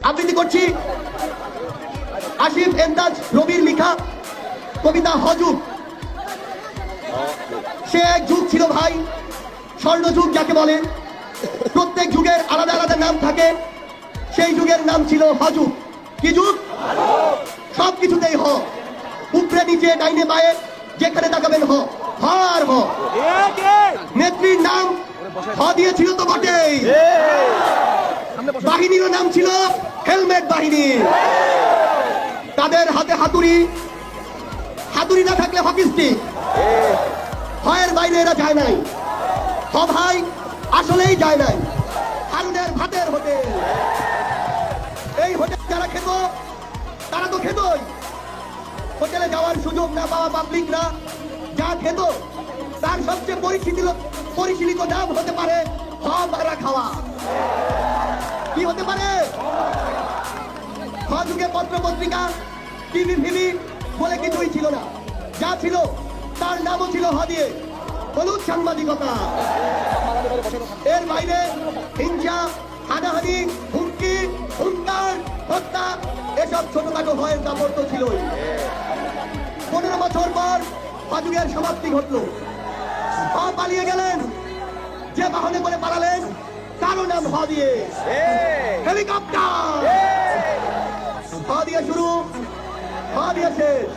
আবৃত্তি করছি আসিফ এমদাজ রবির লেখা কবিতা হযুগ। সে এক যুগ ছিল ভাই, স্বর্ণযুগ যাকে বলে। প্রত্যেক যুগের আলাদা আলাদা নাম থাকে, সেই যুগের নাম ছিল হযুগ। কি যুগ? সবকিছুতেই হ, উপরে নিচে ডাইনে বায়ে যেখানে তাকাবেন হ, হ আর হ। নেত্রীর নাম হ দিয়েছিল তো বটেই, বাহিনীর নাম ছিল হেলমেট বাহিনী। তাদের হাতে হাতুড়ি, হাতুড়ি না থাকলে হকি স্টিক। হয়ের বাইরে এরা যায় নাই। হ ভাই আসলেই যায় নাই। হারুনের ভাতের হোটেল, এই হোটেল যারা খেত তারা তো খেতই। হোটেলে যাওয়ার সুযোগ না পাওয়া পাবলিকরা যা খেত তার সবচেয়ে পরিশীলিত নাম হতে পারে হ মারা খাওয়া। কি হতে পারে? হ যুগে পত্র পত্রিকা, টিভি ফিভি বলে কিছুই ছিল না। যা ছিল তার নামও ছিল হ দিয়ে, হলুদ সাংবাদিকতা। এর বাইরে হিংসা, হানাহানি, হুমকি, হুঙ্কার, হত্যা এসব ছোটখাটো ভয়ের দাপট তো ছিলই। 15 বছর পর হযুগের সমাপ্তি ঘটল। হ পালিয়ে গেলেন, যে বাহনে করে পালালেন তারও নাম হ দিয়ে, হেলিকপ্টার। হ দিয়ে শুরু, হ দিয়ে শেষ।